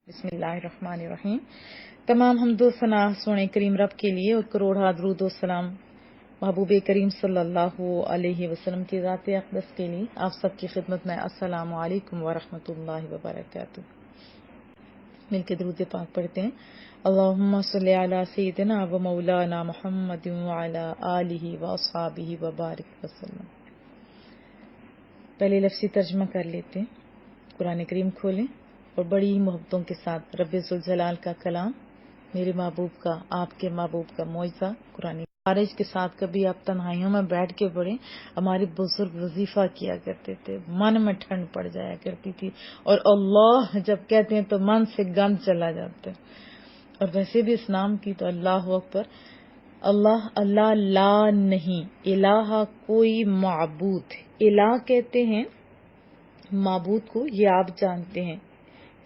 بسم اللہ الرحمن الرحیم۔ تمام حمد و ثنا سونے کریم رب کے لیے اور کروڑ درود و سلام محبوب کریم صلی اللہ علیہ وسلم کی ذات اقدس کے لیے آپ سب کی خدمت میں السلام علیکم ورحمۃ اللہ وبرکاتہ۔ مل کے درود پاک پڑھتے ہیں۔ اللہم صلی علی سیدنا و مولانا محمد وعلی آلہ واصحابہ وبارک وسلم۔ پہلے لفظی ترجمہ کر لیتے ہیں۔ قرآن کریم کھولیں اور بڑی محبتوں کے ساتھ رب ذوالجلال کا کلام، میرے محبوب کا، آپ کے محبوب کا معجزہ قرآن خارج کے ساتھ کبھی آپ تنہائیوں میں بیٹھ کے پڑھیں۔ ہمارے بزرگ وظیفہ کیا کرتے تھے، من میں ٹھنڈ پڑ جایا کرتی تھی، اور اللہ جب کہتے ہیں تو من سے گند چلا جاتا ہے۔ اور ویسے بھی اس نام کی تو اللہ اکبر، اللہ اللہ لا نہیں، الہ کوئی معبود، الہ کہتے ہیں معبود کو، یہ آپ جانتے ہیں،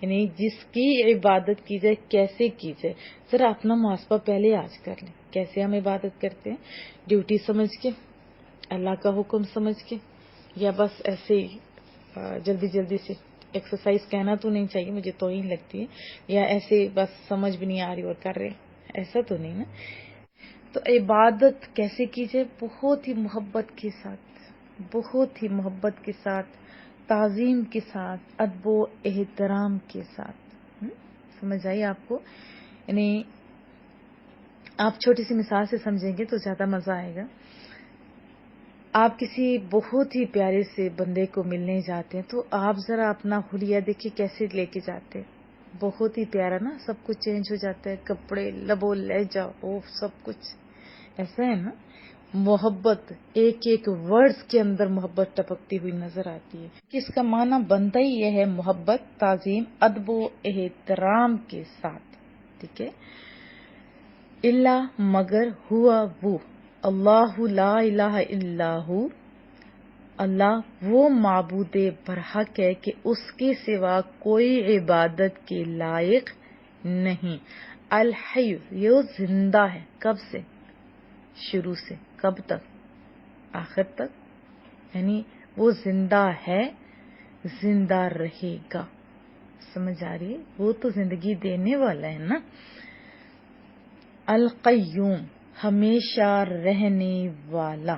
یعنی جس کی عبادت کی جائے کیسے کی جائے۔ ذرا اپنا محاسبہ پہلے آج کر لیں، کیسے ہم عبادت کرتے ہیں؟ ڈیوٹی سمجھ کے، اللہ کا حکم سمجھ کے، یا بس ایسے ہی جلدی جلدی سے ایکسرسائز کہنا تو نہیں چاہیے، مجھے توہین لگتی ہے، یا ایسے بس سمجھ بھی نہیں آ رہی اور کر رہے، ایسا تو نہیں نا۔ تو عبادت کیسے کی جائے؟ بہت ہی محبت کے ساتھ، بہت ہی محبت کے ساتھ، تعظیم کے ساتھ، ادب و احترام کے ساتھ۔ سمجھ آئی آپ کو؟ یعنی آپ چھوٹی سی مثال سے سمجھیں گے تو زیادہ مزہ آئے گا۔ آپ کسی بہت ہی پیارے سے بندے کو ملنے جاتے ہیں تو آپ ذرا اپنا حلیہ دیکھیے کیسے لے کے جاتے ہیں۔ بہت ہی پیارا نا، سب کچھ چینج ہو جاتا ہے، کپڑے، لبو لہجہ، سب کچھ ایسا ہے نا۔ محبت، ایک ایک ورڈز کے اندر محبت ٹپکتی ہوئی نظر آتی ہے، کہ اس کا معنی بنتا ہی یہ ہے محبت، تعظیم، ادب و احترام کے ساتھ، ٹھیک ہے۔ اللہ مگر ہوا وہ، اللہ لا الہ الا ہو، اللہ وہ معبود برحق ہے کہ اس کے سوا کوئی عبادت کے لائق نہیں۔ الحی، یہ زندہ ہے، کب سے؟ شروع سے، کب تک؟ آخر تک، یعنی وہ زندہ ہے، زندہ رہے گا۔ سمجھ آ رہی ہے؟ وہ تو زندگی دینے والا ہے نا۔ القیوم، ہمیشہ رہنے والا۔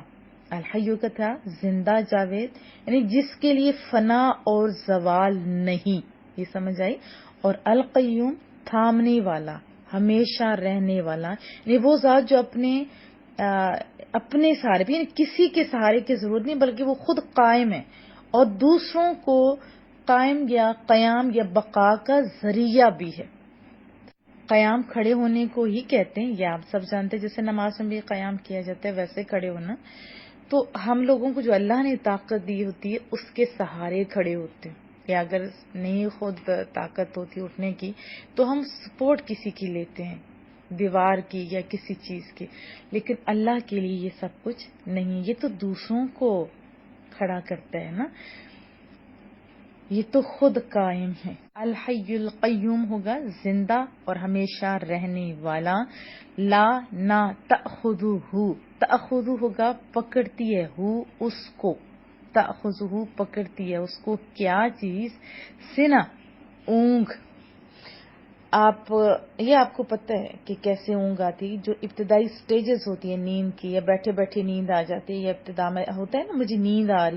الحیو کا تھا زندہ جاوید، یعنی جس کے لیے فنا اور زوال نہیں، یہ سمجھ آئی۔ اور القیوم، تھامنے والا، ہمیشہ رہنے والا، یعنی وہ ذات جو اپنے سہارے بھی، یعنی کسی کے سہارے کی ضرورت نہیں، بلکہ وہ خود قائم ہے اور دوسروں کو قائم یا قیام یا بقا کا ذریعہ بھی ہے۔ قیام کھڑے ہونے کو ہی کہتے ہیں، یہ آپ سب جانتے ہیں، جیسے نماز میں بھی قیام کیا جاتا ہے ویسے کھڑے ہونا۔ تو ہم لوگوں کو جو اللہ نے طاقت دی ہوتی ہے اس کے سہارے کھڑے ہوتے ہیں، یا اگر نہیں خود طاقت ہوتی اٹھنے کی تو ہم سپورٹ کسی کی لیتے ہیں، دیوار کی یا کسی چیز کی، لیکن اللہ کے لیے یہ سب کچھ نہیں، یہ تو دوسروں کو کھڑا کرتا ہے نا، یہ تو خود قائم ہے۔ الحی القیوم ہوگا زندہ اور ہمیشہ رہنے والا۔ لا نہ، تأخذہ، تأخذہ ہوگا پکڑتی ہے، اس کو، تأخذہ پکڑتی ہے اس کو، کیا چیز؟ سنہ، اونگ۔ یہ آپ کو پتہ ہے کہ کیسے اونگ آتی، جو ابتدائی سٹیجز ہوتی ہے نیند کی، یا بیٹھے بیٹھے نیند آ جاتی ہے، یا ابتدا میں ہوتا ہے نا مجھے نیند آ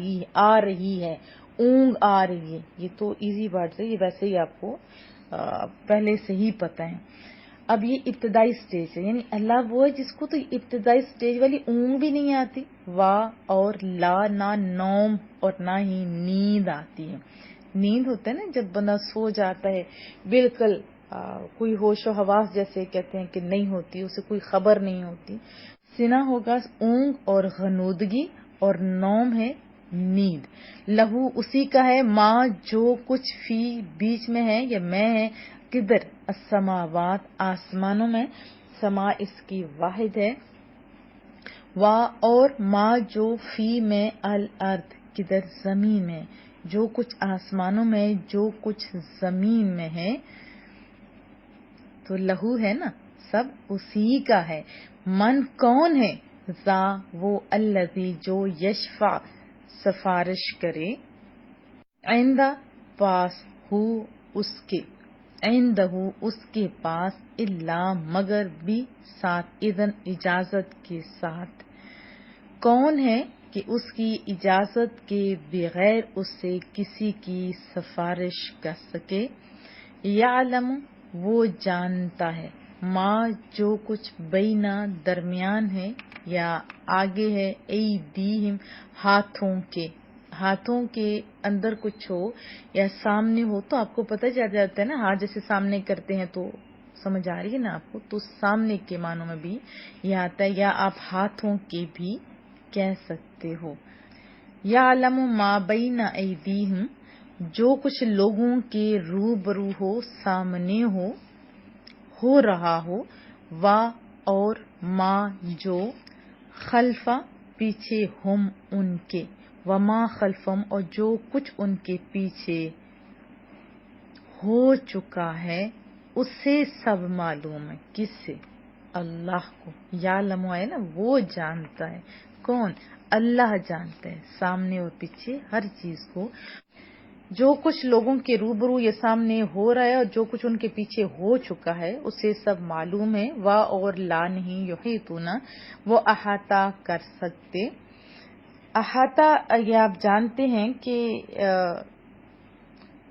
رہی ہے، اونگ آ رہی ہے، یہ تو ایزی ورڈ ہے، یہ ویسے ہی آپ کو پہلے سے ہی پتہ ہے۔ اب یہ ابتدائی سٹیج ہے، یعنی اللہ وہ ہے جس کو تو ابتدائی سٹیج والی اونگ بھی نہیں آتی، اور لا، نہ نوم اور نہ ہی نیند آتی ہے۔ نیند ہوتا ہے نا جب بندہ سو جاتا ہے بالکل کوئی ہوش و حواس جیسے کہتے ہیں کہ نہیں ہوتی، اسے کوئی خبر نہیں ہوتی۔ سنا ہوگا اونگ اور غنودگی، اور نوم ہے نیند۔ لہو، اسی کا ہے، ماں جو کچھ، فی بیچ میں ہے یا میں ہے، کدھر؟ السماوات، آسمانوں میں، سما اس کی واحد ہے، اور ماں جو فی میں، الارض کدھر؟ زمین میں، جو کچھ آسمانوں میں، جو کچھ زمین میں ہے، تو لہو ہے نا، سب اسی کا ہے۔ من کون ہے؟ ذا وہ، الذی جو، یشفع سفارش کرے، عند پاس، ہو اس کے، عندہ اس کے پاس، الا مگر بھی ساتھ، اذن اجازت کے ساتھ۔ کون ہے کہ اس کی اجازت کے بغیر اس سے کسی کی سفارش کر سکے؟ یعلم وہ جانتا ہے، ما جو کچھ بینا درمیان ہے یا آگے ہے، ایدیہم ہاتھوں کے اندر کچھ ہو یا سامنے ہو تو آپ کو پتہ چل جاتا ہے نا، ہاتھ جیسے سامنے کرتے ہیں تو سمجھ آ رہی ہے نا آپ کو، تو سامنے کے معنوں میں بھی یہ آتا ہے، یا آپ ہاتھوں کے بھی کہہ سکتے ہو۔ یعلم ما بین ایدیہم جو کچھ لوگوں کے روبرو ہو، سامنے ہو رہا ہو، وا اور ما جو خلفا پیچھے، ہم ان کے، وما خلفم اور جو کچھ ان کے پیچھے ہو چکا ہے، اس سے سب معلوم ہے، کس سے؟ اللہ کو۔ یعلم ہے نا، وہ جانتا ہے، کون؟ اللہ جانتا ہے سامنے اور پیچھے ہر چیز کو، جو کچھ لوگوں کے روبرو یا سامنے ہو رہا ہے اور جو کچھ ان کے پیچھے ہو چکا ہے اسے سب معلوم ہے۔ وا اور لا نہیں، یحیطون وہ احاطہ کر سکتے۔ احاطہ یہ آپ جانتے ہیں کہ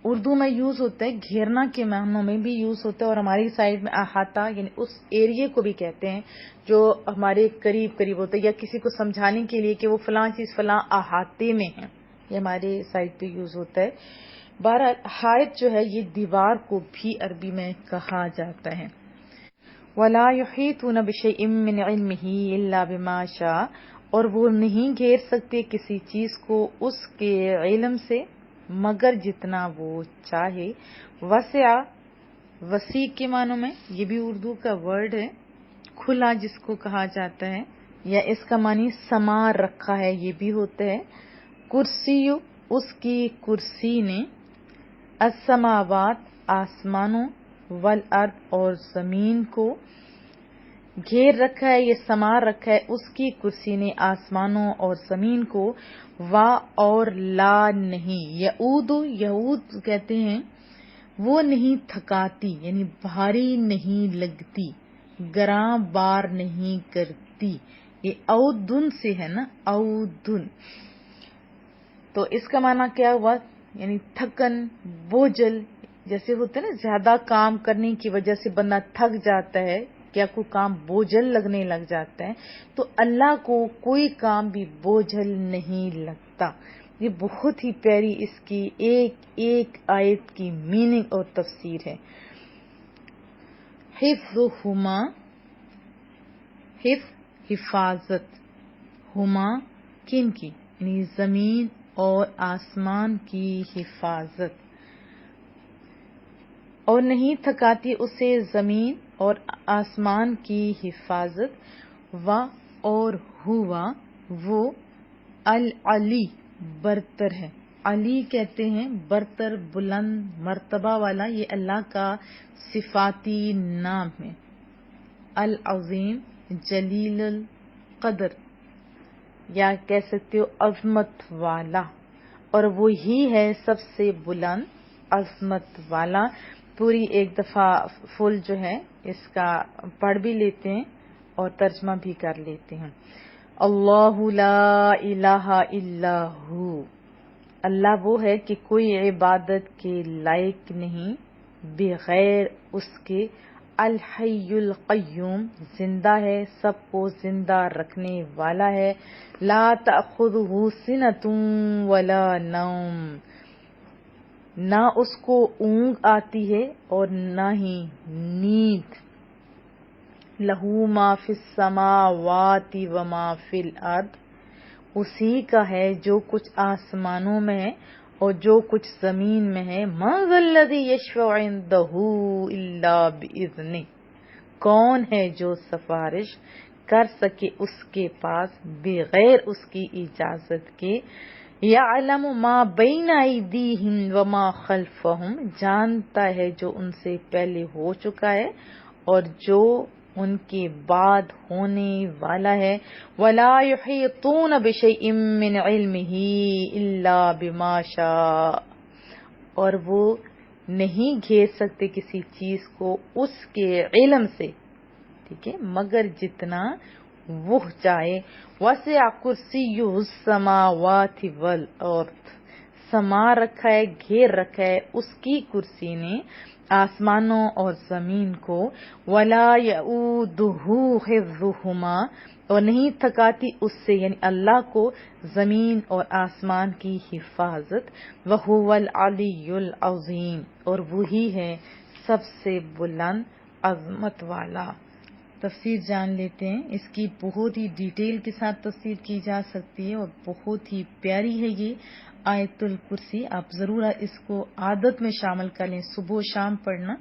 اردو میں یوز ہوتا ہے، گھیرنا کے معنوں میں بھی یوز ہوتا ہے، اور ہماری سائڈ میں احاطہ یعنی اس ایریے کو بھی کہتے ہیں جو ہمارے قریب ہوتا ہے، یا کسی کو سمجھانے کے لیے کہ وہ فلاں چیز فلاں احاطے میں ہے، یہ ہمارے سائڈ پہ یوز ہوتا ہے۔ بہرحال حائط جو ہے یہ دیوار کو بھی عربی میں کہا جاتا ہے۔ وَلَا يُحِيطُونَ بِشَيْءٍ مِّنْ عِلْمِهِ إِلَّا بِمَا شَاءَ اور وہ نہیں گھیر سکتے کسی چیز کو اس کے علم سے مگر جتنا وہ چاہے۔ وسع وسیع کے معنوں میں یہ بھی اردو کا ورڈ ہے، کھلا جس کو کہا جاتا ہے، یا اس کا معنی سما رکھا ہے یہ بھی ہوتا ہے۔ کرسی اس کی کرسی نے، السماوات آسمانوں، والارض اور زمین کو گھیر رکھا ہے، یہ سما رکھا ہے اس کی کرسی نے آسمانوں اور زمین کو۔ وا اور لا نہیں، یعود کہتے ہیں وہ نہیں تھکاتی یعنی بھاری نہیں لگتی، گراں بار نہیں کرتی، یہ اودن سے ہے نا، اودن تو اس کا معنی کیا ہوا؟ یعنی تھکن، بوجھل، جیسے ہوتا ہے نا زیادہ کام کرنے کی وجہ سے بندہ تھک جاتا ہے، کیا کوئی کام بوجھل لگنے لگ جاتا ہے، تو اللہ کو کوئی کام بھی بوجھل نہیں لگتا۔ یہ بہت ہی پیاری اس کی ایک ایک آیت کی میننگ اور تفسیر ہے۔ حفظہما حفاظت، ہما کن کی؟ یعنی زمین اور آسمان کی حفاظت، اور نہیں تھکاتی اسے زمین اور آسمان کی حفاظت۔ و اور ہوا وہ العلی برتر ہے، علی کہتے ہیں برتر، بلند مرتبہ والا، یہ اللہ کا صفاتی نام ہے۔ العظیم جلیل القدر، یا کہہ سکتے ہو عظمت والا، اور وہی ہے سب سے بلند عظمت والا۔ پوری ایک دفعہ فل جو ہے اس کا پڑھ بھی لیتے ہیں اور ترجمہ بھی کر لیتے ہیں۔ اللہ لا الہ الا ہو، اللہ وہ ہے کہ کوئی عبادت کے لائق نہیں بغیر اس کے۔ الحی القیوم زندہ ہے، سب کو زندہ رکھنے والا ہے۔ لا تأخذہ سنۃ ولا نوم نہ اس کو اونگ آتی ہے اور نہ ہی نیند۔ لہو ما فی السماوات وما فی الارض اسی کا ہے جو کچھ آسمانوں میں ہے اور جو کچھ زمین میں ہے۔ من ذا الذی یشفع عندہ الا باذنہ کون ہے جو سفارش کر سکے اس کے پاس بغیر اس کی اجازت کے۔ یعلم ما بین ایدیہم وما خلفہم جانتا ہے جو ان سے پہلے ہو چکا ہے اور جو ان کے بعد ہونے والا ہے۔ ولا یحیطون بشیء من علمہ الا بما شاء اور وہ نہیں گھیر سکتے کسی چیز کو اس کے علم سے، ٹھیک ہے، مگر جتنا وہ چاہے۔ وسع کرسیہ السماوات والارض، سما رکھا ہے، گھیر رکھا ہے اس کی کرسی نے آسمانوں اور زمین کو۔ ولا یؤودہ حفظہما، اور نہیں تھکاتی اس سے یعنی اللہ کو زمین اور آسمان کی حفاظت۔ وہو العلی العظیم، اور وہی ہے سب سے بلند عظمت والا۔ تفسیر جان لیتے ہیں، اس کی بہت ہی ڈیٹیل کے ساتھ تفسیر کی جا سکتی ہے اور بہت ہی پیاری ہے یہ آیت الکرسی۔ آپ ضرور اس کو عادت میں شامل کر لیں، صبح و شام پڑھنا،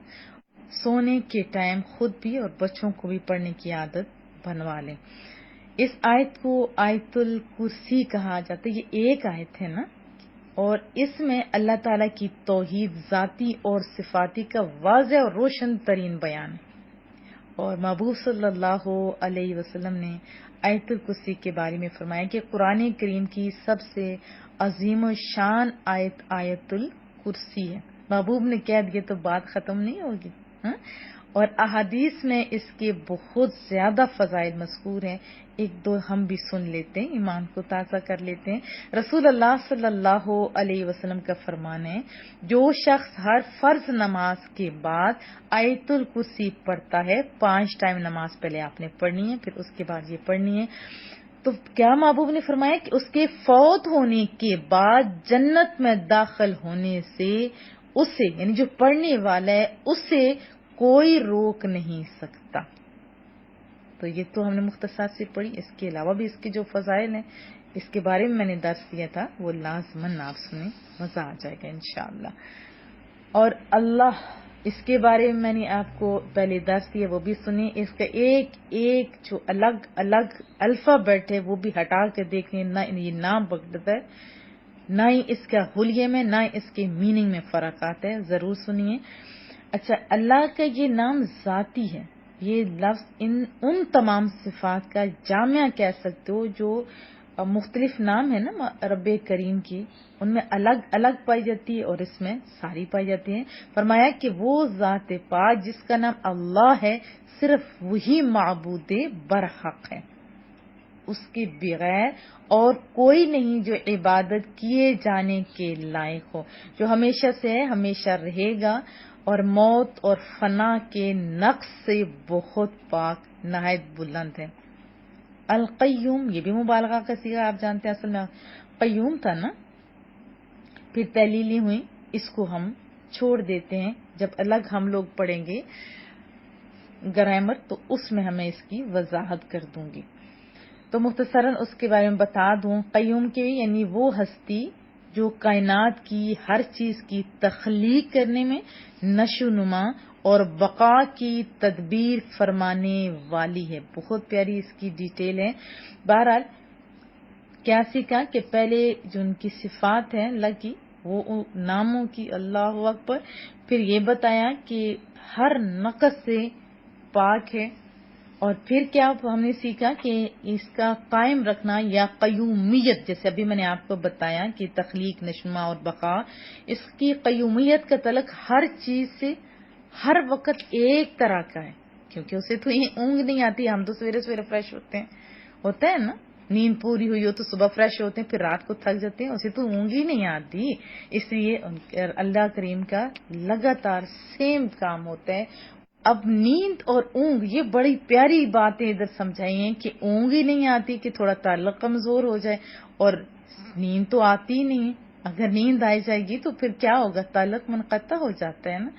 سونے کے ٹائم خود بھی اور بچوں کو بھی پڑھنے کی عادت بنوا لیں۔ اس آیت کو آیت الکرسی کہا جاتا ہے، یہ ایک آیت ہے نا، اور اس میں اللہ تعالیٰ کی توحید ذاتی اور صفاتی کا واضح اور روشن ترین بیان ہے۔ اور محبوب صلی اللہ علیہ وسلم نے آیت الکرسی کے بارے میں فرمایا کہ قرآن کریم کی سب سے عظیم و شان آیت آیت الکرسی ہے۔ محبوب نے کہہ دیا تو بات ختم نہیں ہوگی، ہاں؟ اور احادیث میں اس کے بہت زیادہ فضائل مذکور ہیں، ایک دو ہم بھی سن لیتے ہیں، ایمان کو تازہ کر لیتے ہیں۔ رسول اللہ صلی اللہ علیہ وسلم کا فرمان ہے، جو شخص ہر فرض نماز کے بعد آیت الکرسی پڑھتا ہے، 5 ٹائم نماز پہلے آپ نے پڑھنی ہے، پھر اس کے بعد یہ پڑھنی ہے، تو کیا محبوب نے فرمایا کہ اس کے فوت ہونے کے بعد جنت میں داخل ہونے سے اسے یعنی جو پڑھنے والا ہے اسے کوئی روک نہیں سکتا۔ تو یہ تو ہم نے مختصر سے پڑھی، اس کے علاوہ بھی اس کے جو فضائل ہیں اس کے بارے میں نے درس دیا تھا، وہ لازماً آپ سنیں، مزہ آ جائے گا انشاءاللہ۔ اور اللہ اس کے بارے میں نے آپ کو پہلے درس دیا، وہ بھی سنیں۔ اس کا ایک ایک جو الگ الگ الفابیٹ ہے وہ بھی ہٹا کے دیکھیں، نہ یہ نام بگڑتا ہے، نہ ہی اس کا حلیے میں، نہ اس کے میننگ میں فرق آتا ہے، ضرور سنیے۔ اچھا، اللہ کا یہ نام ذاتی ہے، یہ لفظ ان تمام صفات کا جامعہ کہہ سکتے ہو جو مختلف نام ہے نا رب کریم کی، ان میں الگ الگ پائی جاتی ہے اور اس میں ساری پائی جاتی ہیں۔ فرمایا کہ وہ ذات پاک جس کا نام اللہ ہے، صرف وہی معبود برحق ہے، اس کے بغیر اور کوئی نہیں جو عبادت کیے جانے کے لائق ہو، جو ہمیشہ سے ہے، ہمیشہ رہے گا، اور موت اور فنا کے نقص سے بہت پاک، نہایت بلند ہے۔ القیوم، یہ بھی مبالغہ کا صیغہ، آپ جانتے ہیں اصل میں قیوم تھا نا، پھر تعلیلی ہوئی، اس کو ہم چھوڑ دیتے ہیں، جب الگ ہم لوگ پڑھیں گے گرامر تو اس میں ہمیں اس کی وضاحت کر دوں گی۔ تو مختصراً اس کے بارے میں بتا دوں، قیوم کے یعنی وہ ہستی جو کائنات کی ہر چیز کی تخلیق کرنے میں نشو نما اور بقا کی تدبیر فرمانے والی ہے۔ بہت پیاری اس کی ڈیٹیل ہے۔ بہرحال کیا سیکھا کہ پہلے جو ان کی صفات ہیں اللہ کی، وہ ناموں کی، اللہ اکبر، پھر یہ بتایا کہ ہر نقص سے پاک ہے، اور پھر کیا ہم نے سیکھا کہ اس کا قائم رکھنا یا قیومیت، جیسے ابھی میں نے آپ کو بتایا کہ تخلیق، نشما اور بقا، اس کی قیومیت کا تعلق ہر چیز سے ہر وقت ایک طرح کا ہے، کیونکہ اسے تو یہ اونگ نہیں آتی، ہم تو سویرے سویرے فریش ہوتے ہیں، ہوتا ہے نا، نیند پوری ہوئی ہو تو صبح فریش ہوتے ہیں، پھر رات کو تھک جاتے ہیں، اسے تو اونگ ہی نہیں آتی، اس لیے اللہ کریم کا لگاتار سیم کام ہوتا ہے۔ اب نیند اور اونگ، یہ بڑی پیاری باتیں ادھر سمجھائی ہیں کہ اونگ ہی نہیں آتی کہ تھوڑا تعلق کمزور ہو جائے، اور نیند تو آتی ہی نہیں، اگر نیند آئی جائے گی تو پھر کیا ہوگا، تعلق منقطع ہو جاتا ہے نا۔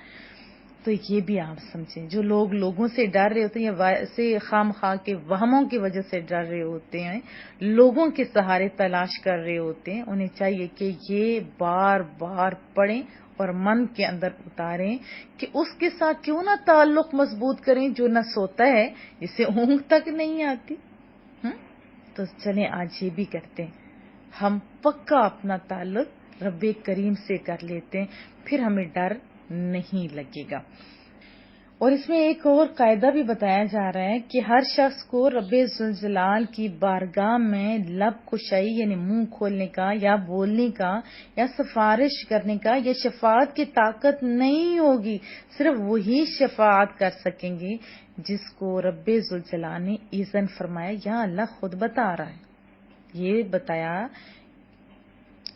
تو یہ بھی آپ سمجھیں، جو لوگ لوگوں سے ڈر رہے ہوتے ہیں یا ویسے خام خواہ کے وہموں کی وجہ سے ڈر رہے ہوتے ہیں، لوگوں کے سہارے تلاش کر رہے ہوتے ہیں، انہیں چاہیے کہ یہ بار بار پڑھیں اور من کے اندر اتاریں کہ اس کے ساتھ کیوں نہ تعلق مضبوط کریں جو نہ سوتا ہے، جسے اونگ تک نہیں آتی۔ تو چلیں آج یہ بھی کرتے ہیں، ہم پکا اپنا تعلق رب کریم سے کر لیتے ہیں، پھر ہمیں ڈر نہیں لگے گا۔ اور اس میں ایک اور قاعدہ بھی بتایا جا رہا ہے کہ ہر شخص کو رب ذوالجلال کی بارگاہ میں لب کشائی یعنی منہ کھولنے کا یا بولنے کا یا سفارش کرنے کا یا شفاعت کی طاقت نہیں ہوگی، صرف وہی شفاعت کر سکیں گے جس کو رب ذوالجلال نے اذن فرمایا یا اللہ خود بتا رہا ہے، یہ بتایا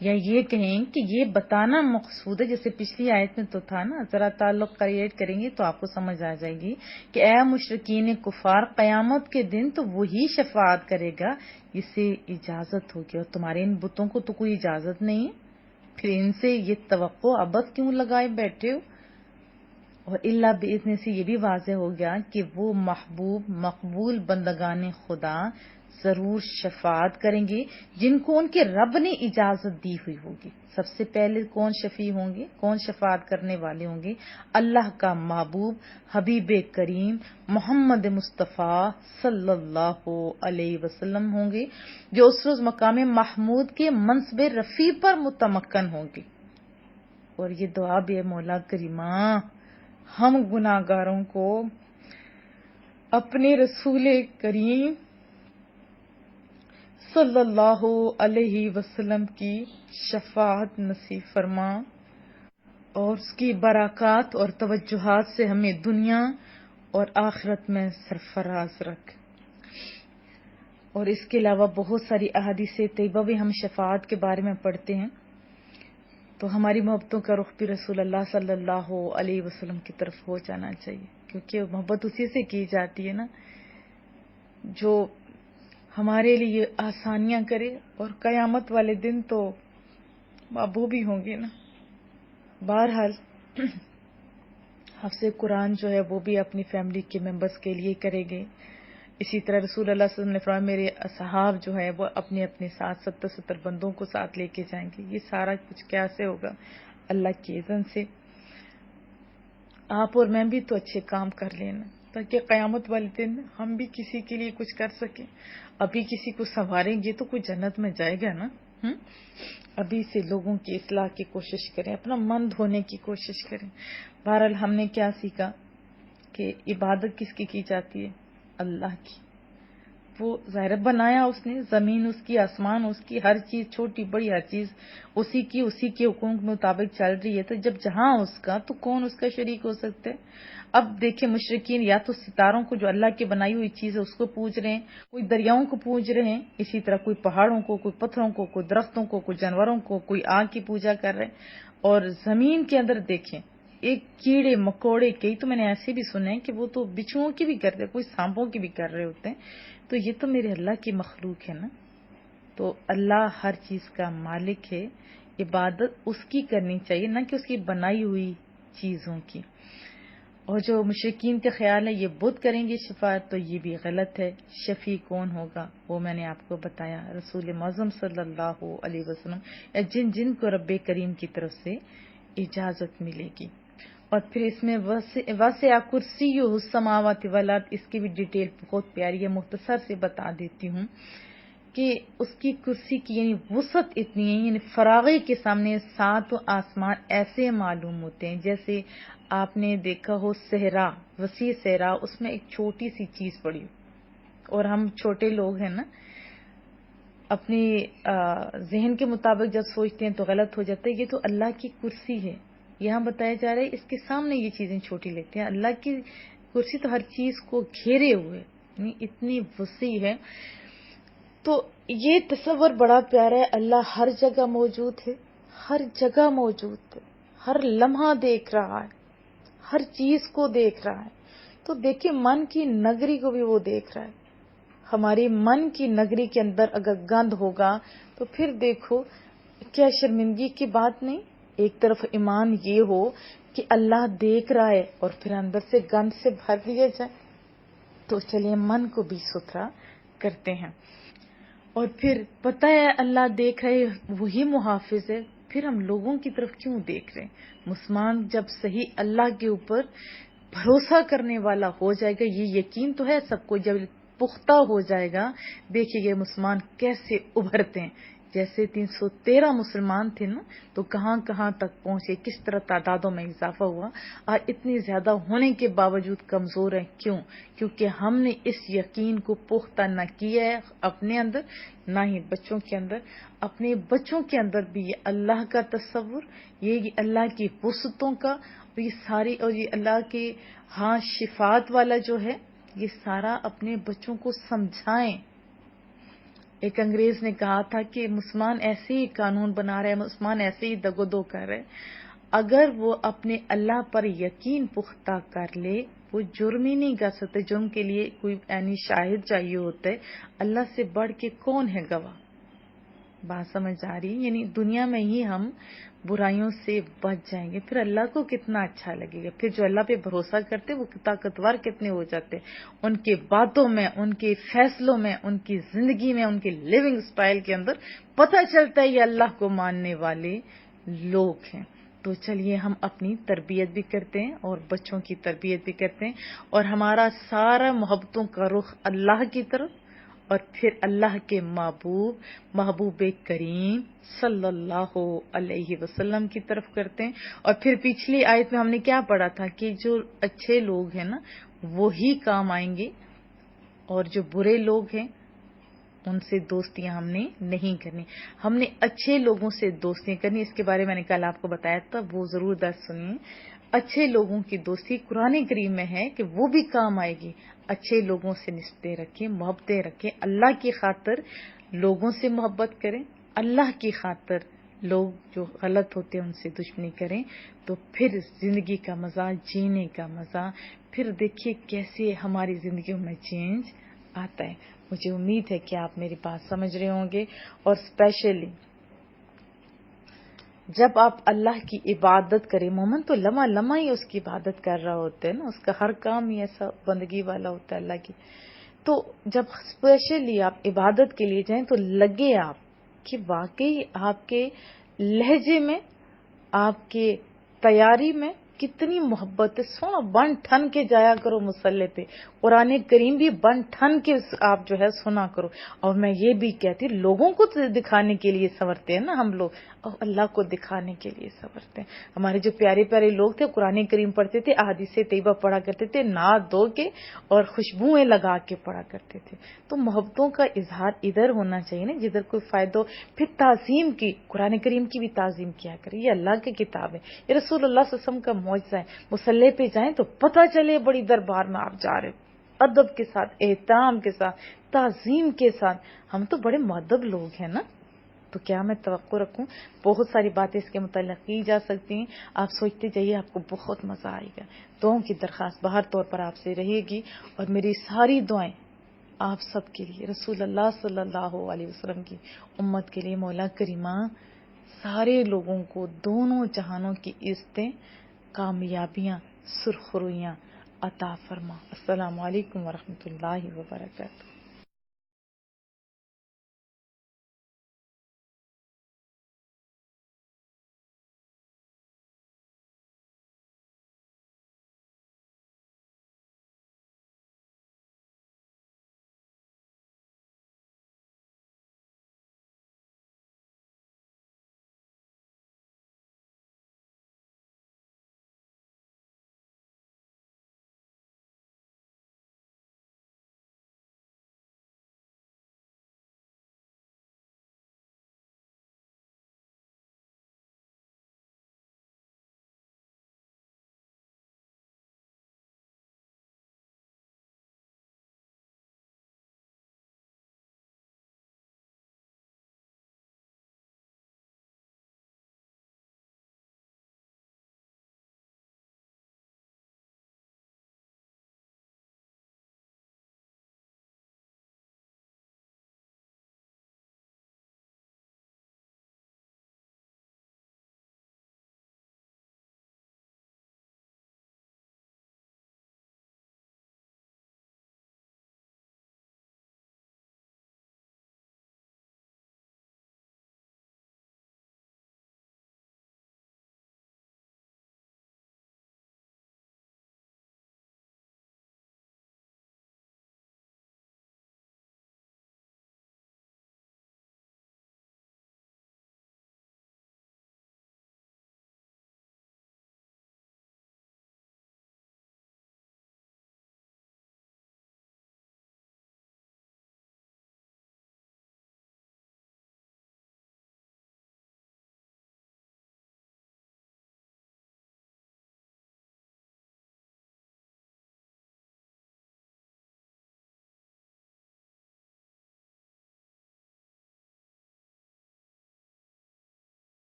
یا یہ کہیں کہ یہ بتانا مقصود ہے، جیسے پچھلی آیت میں تو تھا نا، ذرا تعلق کریٹ کریں گے تو آپ کو سمجھ آ جائے گی کہ اے مشرکین کفار، قیامت کے دن تو وہی شفاعت کرے گا اسے اجازت ہوگی، اور تمہارے ان بتوں کو تو کوئی اجازت نہیں ہے، پھر ان سے یہ توقع ابد کیوں لگائے بیٹھے ہو؟ اور اللہ باذن سے یہ بھی واضح ہو گیا کہ وہ محبوب مقبول بندگان خدا ضرور شفاعت کریں گے جن کو ان کے رب نے اجازت دی ہوئی ہوگی۔ سب سے پہلے کون شفیع ہوں گے، کون شفاعت کرنے والے ہوں گے؟ اللہ کا محبوب حبیب کریم محمد مصطفیٰ صلی اللہ علیہ وسلم ہوں گے، جو اس روز مقام محمود کے منصب رفیع پر متمکن ہوں گے۔ اور یہ دعا بھی ہے، مولا کریمہ ہم گناہ گاروں کو اپنے رسول کریم صلی اللہ علیہ وسلم کی شفاعت نصیب فرما، اور اس کی برکات اور توجہات سے ہمیں دنیا اور آخرت میں سرفراز رکھ۔ اور اس کے علاوہ بہت ساری احادیث طیبہ بھی ہم شفاعت کے بارے میں پڑھتے ہیں، تو ہماری محبتوں کا رخ بھی رسول اللہ صلی اللہ علیہ وسلم کی طرف ہو جانا چاہیے، کیونکہ محبت اسی سے کی جاتی ہے نا جو ہمارے لیے آسانیاں کرے، اور قیامت والے دن تو محبوب ہی ہوں گے نا۔ بہرحال حفظ قرآن جو ہے وہ بھی اپنی فیملی کے ممبرز کے لیے کریں گے، اسی طرح رسول اللہ صلی اللہ علیہ وسلم نے فرمایا میرے اصحاب جو ہے وہ اپنے اپنے ساتھ 70 بندوں کو ساتھ لے کے جائیں گے۔ یہ سارا کچھ کیسے ہوگا؟ اللہ کی اذن سے۔ آپ اور میں بھی تو اچھے کام کر لینا تاکہ قیامت والے دن ہم بھی کسی کے لیے کچھ کر سکیں۔ ابھی کسی کو سنواریں گے تو کوئی جنت میں جائے گا نا۔ ابھی سے لوگوں کی اصلاح کی کوشش کریں، اپنا من دھونے کی کوشش کریں۔ بہرحال ہم نے کیا سیکھا کہ عبادت کس کی جاتی ہے؟ اللہ کی۔ وہ ظاہر بنایا اس نے، زمین اس کی، آسمان اس کی، ہر چیز چھوٹی بڑی ہر چیز اسی کی، اسی کے حکم کے مطابق چل رہی ہے، تو جب جہاں اس کا تو کون اس کا شریک ہو سکتا ہے؟ اب دیکھیں مشرکین یا تو ستاروں کو جو اللہ کی بنائی ہوئی چیز ہے اس کو پوج رہے ہیں، کوئی دریاؤں کو پوج رہے ہیں، اسی طرح کوئی پہاڑوں کو، کوئی پتھروں کو، کوئی درختوں کو، کوئی جانوروں کو، کوئی آگ کی پوجا کر رہے ہیں۔ اور زمین کے اندر دیکھیں ایک کیڑے مکوڑے، کئی تو میں نے ایسے بھی سنے ہیں کہ وہ تو بچھوؤں کی بھی کرتے، کوئی سانپوں کی بھی کر رہے ہوتے ہیں، تو یہ تو میرے اللہ کی مخلوق ہے نا۔ تو اللہ ہر چیز کا مالک ہے، عبادت اس کی کرنی چاہیے نہ کہ اس کی بنائی ہوئی چیزوں کی۔ اور جو مشرکین کا خیال ہے یہ بت کریں گے شفاعت، تو یہ بھی غلط ہے۔ شفیع کون ہوگا وہ میں نے آپ کو بتایا، رسول معظم صلی اللہ علیہ وسلم، یا جن کو رب کریم کی طرف سے اجازت ملے گی۔ اور پھر اس میں وسع کرسیہ السماوات والارض، اس کی بھی ڈیٹیل بہت پیاری ہے، مختصر سے بتا دیتی ہوں کہ اس کی کرسی کی یعنی وسعت اتنی ہے، یعنی فراغی کے سامنے 7 آسمان ایسے معلوم ہوتے ہیں جیسے آپ نے دیکھا ہو صحرا، وسیع صحرا، اس میں ایک چھوٹی سی چیز پڑی ہو، اور ہم چھوٹے لوگ ہیں نا، اپنی ذہن کے مطابق جب سوچتے ہیں تو غلط ہو جاتا ہے۔ یہ تو اللہ کی کرسی ہے، یہاں بتایا جا رہا ہے اس کے سامنے یہ چیزیں چھوٹی لگتی ہیں، اللہ کی کرسی تو ہر چیز کو گھیرے ہوئے، یعنی اتنی وسیع ہے۔ تو یہ تصور بڑا پیارا ہے، اللہ ہر جگہ موجود ہے، ہر جگہ موجود ہے، ہر لمحہ دیکھ رہا ہے، ہر چیز کو دیکھ رہا ہے۔ تو دیکھیں من کی نگری کو بھی وہ دیکھ رہا ہے۔ ہماری من کی نگری کے اندر اگر گند ہوگا تو پھر دیکھو کیا شرمندگی کی بات نہیں۔ ایک طرف ایمان یہ ہو کہ اللہ دیکھ رہا ہے اور پھر اندر سے گند سے بھر دیا جائے، تو چلیے من کو بھی ستھرا کرتے ہیں۔ اور پھر پتہ ہے اللہ دیکھ رہے، وہی محافظ ہے، پھر ہم لوگوں کی طرف کیوں دیکھ رہے ہیں؟ مسلمان جب صحیح اللہ کے اوپر بھروسہ کرنے والا ہو جائے گا، یہ یقین تو ہے سب کو، جب پختہ ہو جائے گا، دیکھیے یہ مسلمان کیسے ابھرتے ہیں، جیسے 313 مسلمان تھے نا تو کہاں کہاں تک پہنچے، کس طرح تعدادوں میں اضافہ ہوا، اور اتنی زیادہ ہونے کے باوجود کمزور ہیں. کیوں؟ کیونکہ ہم نے اس یقین کو پختہ نہ کیا ہے اپنے اندر، نہ ہی بچوں کے اندر. اپنے بچوں کے اندر بھی یہ اللہ کا تصور، یہ اللہ کی وسعتوں کا، اور یہ ساری، اور یہ اللہ کے ہاں شفاعت والا جو ہے، یہ سارا اپنے بچوں کو سمجھائیں. ایک انگریز نے کہا تھا کہ مسلمان ایسے ہی قانون بنا رہے ہیں، مسلمان ایسے ہی دگ و دو کر رہے. اگر وہ اپنے اللہ پر یقین پختہ کر لے، وہ جرم ہی نہیں کر سکتے. جرم کے لیے کوئی یعنی شاہد چاہیے ہوتا ہے. اللہ سے بڑھ کے کون ہے گواہ؟ بات سمجھ آ رہی ہے؟ یعنی دنیا میں ہی ہم برائیوں سے بچ جائیں گے، پھر اللہ کو کتنا اچھا لگے گا. پھر جو اللہ پہ بھروسہ کرتے وہ طاقتور کتنے ہو جاتے، ان کے باتوں میں، ان کے فیصلوں میں، ان کی زندگی میں، ان کے لیونگ سٹائل کے اندر پتہ چلتا ہے یہ اللہ کو ماننے والے لوگ ہیں. تو چلیے ہم اپنی تربیت بھی کرتے ہیں اور بچوں کی تربیت بھی کرتے ہیں، اور ہمارا سارا محبتوں کا رخ اللہ کی طرف اور پھر اللہ کے محبوب کریم صلی اللہ علیہ وسلم کی طرف کرتے ہیں. اور پھر پچھلی آیت میں ہم نے کیا پڑھا تھا کہ جو اچھے لوگ ہیں نا وہی کام آئیں گے، اور جو برے لوگ ہیں ان سے دوستیاں ہم نے نہیں کرنی. ہم نے اچھے لوگوں سے دوستیاں کرنی. اس کے بارے میں نے کل آپ کو بتایا تھا، وہ ضرور درس سنیے. اچھے لوگوں کی دوستی قرآن کریم میں ہے کہ وہ بھی کام آئے گی. اچھے لوگوں سے نسبتیں رکھیں، محبتیں رکھیں، اللہ کی خاطر لوگوں سے محبت کریں، اللہ کی خاطر لوگ جو غلط ہوتے ہیں ان سے دشمنی کریں. تو پھر زندگی کا مزہ، جینے کا مزہ، پھر دیکھیے کیسے ہماری زندگیوں میں چینج آتا ہے. مجھے امید ہے کہ آپ میری بات سمجھ رہے ہوں گے. اور اسپیشلی جب آپ اللہ کی عبادت کریں، مومن تو لمحہ لمحہ ہی اس کی عبادت کر رہا ہوتا ہے نا، اس کا ہر کام ہی ایسا بندگی والا ہوتا ہے اللہ کی. تو جب اسپیشلی آپ عبادت کے لیے جائیں تو لگے آپ کہ واقعی آپ کے لہجے میں، آپ کے تیاری میں کتنی محبت ہے. سونا بن ٹھن کے جایا کرو مصلی پہ، قرآن کریم بھی بن ٹھن کے آپ جو ہے سنا کرو. اور میں یہ بھی کہتی لوگوں کو دکھانے کے لیے سنورتے ہیں نا ہم لوگ، اور اللہ کو دکھانے کے لیے سنورتے ہیں. ہمارے جو پیارے پیارے لوگ تھے قرآن کریم پڑھتے تھے، احادیث طیبہ پڑھا کرتے تھے، نہا دھو کے اور خوشبوئیں لگا کے پڑھا کرتے تھے. تو محبتوں کا اظہار ادھر ہونا چاہیے نا جدھر کوئی فائدہ ہو. پھر تعظیم کی، قرآن کریم کی بھی تعظیم کیا کرے. یہ اللہ کی کتاب ہے، یہ رسول اللہ صلی اللہ علیہ وسلم کا معجزہ ہے. مصلی پہ جائیں تو پتہ چلے بڑی دربار میں آپ جا رہے ہو، ادب کے ساتھ، احترام کے ساتھ، تعظیم کے ساتھ. ہم تو بڑے مؤدب لوگ ہیں نا. تو کیا میں توقع رکھوں؟ بہت ساری باتیں اس کے متعلق کی جا سکتی ہیں. آپ سوچتے جائیے، آپ کو بہت مزہ آئے گا. دعاؤں کی درخواست باہر طور پر آپ سے رہے گی، اور میری ساری دعائیں آپ سب کے لیے، رسول اللہ صلی اللہ علیہ وسلم کی امت کے لیے. مولا کریمہ سارے لوگوں کو دونوں جہانوں کی عزتیں، کامیابیاں، سرخرویاں عطا فرما. السلام علیکم ورحمۃ اللہ وبرکاتہ.